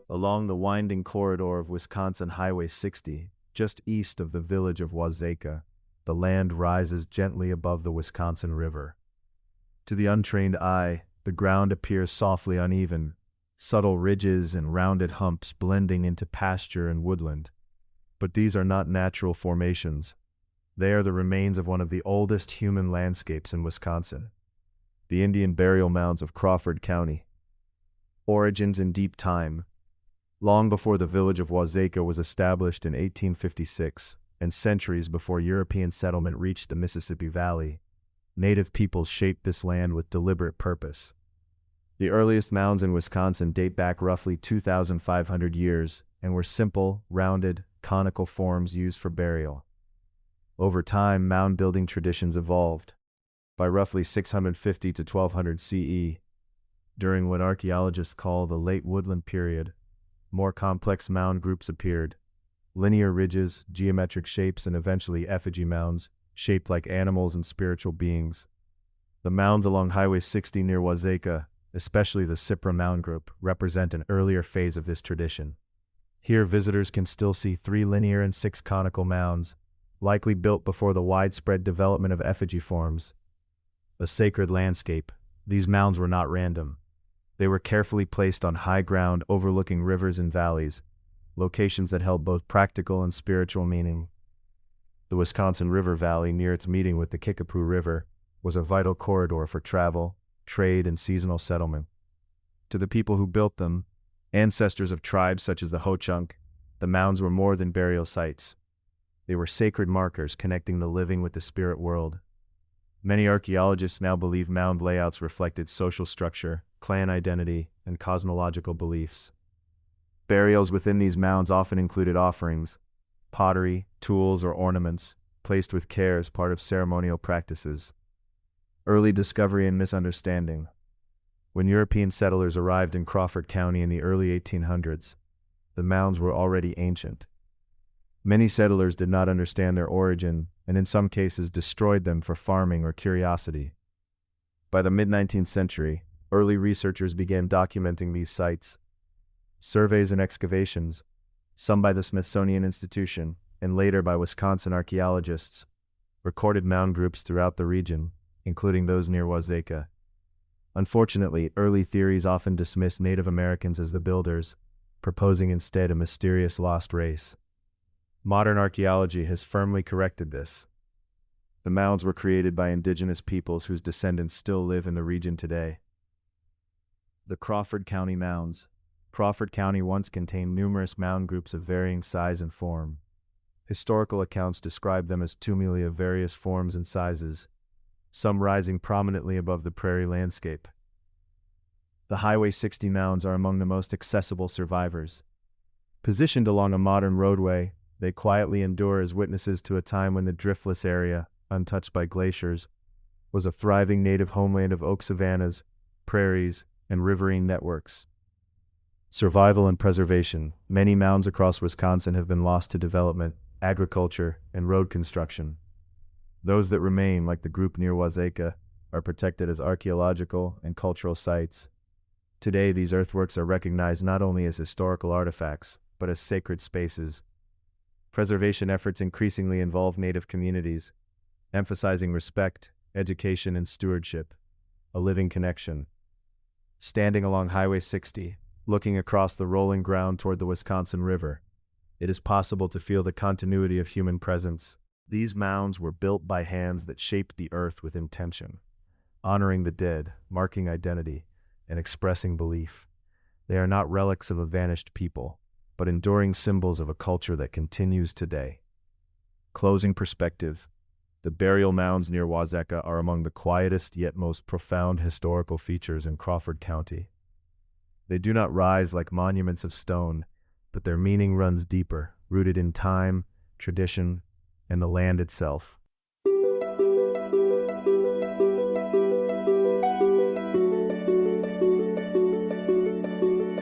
along the winding corridor of Wisconsin Highway 60, just east of the village of Wauzeka, the land rises gently above the Wisconsin River. To the untrained eye, the ground appears softly uneven, subtle ridges and rounded humps blending into pasture and woodland. But these are not natural formations. They are the remains of one of the oldest human landscapes in Wisconsin, the Indian Burial Mounds of Crawford County. Origins in deep time. Long before the village of Wauzeka was established in 1856, and centuries before European settlement reached the Mississippi Valley, native peoples shaped this land with deliberate purpose. The earliest mounds in Wisconsin date back roughly 2,500 years and were simple, rounded, conical forms used for burial. Over time, mound building traditions evolved. By roughly 650 to 1200 CE, during what archaeologists call the Late Woodland period, more complex mound groups appeared. Linear ridges, geometric shapes, and eventually effigy mounds, shaped like animals and spiritual beings. The mounds along Highway 60 near Wauzeka, especially the Cypra mound group, represent an earlier phase of this tradition. Here, visitors can still see 3 linear and 6 conical mounds, likely built before the widespread development of effigy forms. A sacred landscape, these mounds were not random. They were carefully placed on high ground overlooking rivers and valleys, locations that held both practical and spiritual meaning. The Wisconsin River Valley, near its meeting with the Kickapoo River, was a vital corridor for travel, trade, and seasonal settlement. To the people who built them, ancestors of tribes such as the Ho-Chunk, the mounds were more than burial sites. They were sacred markers connecting the living with the spirit world. Many archaeologists now believe mound layouts reflected social structure, clan identity, and cosmological beliefs. Burials within these mounds often included offerings, pottery, tools, or ornaments, placed with care as part of ceremonial practices. Early discovery and misunderstanding. When European settlers arrived in Crawford County in the early 1800s, the mounds were already ancient. Many settlers did not understand their origin and in some cases destroyed them for farming or curiosity. By the mid-19th century, early researchers began documenting these sites. Surveys and excavations, some by the Smithsonian Institution and later by Wisconsin archaeologists, recorded mound groups throughout the region, including those near Wauzeka. Unfortunately, early theories often dismissed Native Americans as the builders, proposing instead a mysterious lost race. Modern archaeology has firmly corrected this. The mounds were created by indigenous peoples whose descendants still live in the region today. The Crawford County Mounds. Crawford County once contained numerous mound groups of varying size and form. Historical accounts describe them as tumuli of various forms and sizes, some rising prominently above the prairie landscape. The Highway 60 mounds are among the most accessible survivors. Positioned along a modern roadway, they quietly endure as witnesses to a time when the driftless area, untouched by glaciers, was a thriving native homeland of oak savannas, prairies, and riverine networks. Survival and preservation. Many mounds across Wisconsin have been lost to development, agriculture, and road construction. Those that remain, like the group near Wauzeka, are protected as archaeological and cultural sites. Today, these earthworks are recognized not only as historical artifacts, but as sacred spaces. Preservation efforts increasingly involve Native communities, emphasizing respect, education, and stewardship, a living connection. Standing along Highway 60, looking across the rolling ground toward the Wisconsin River, it is possible to feel the continuity of human presence. These mounds were built by hands that shaped the earth with intention, honoring the dead, marking identity, and expressing belief. They are not relics of a vanished people, but enduring symbols of a culture that continues today. Closing perspective. The burial mounds near Wauzeka are among the quietest yet most profound historical features in Crawford County. They do not rise like monuments of stone, but their meaning runs deeper, rooted in time, tradition, and the land itself.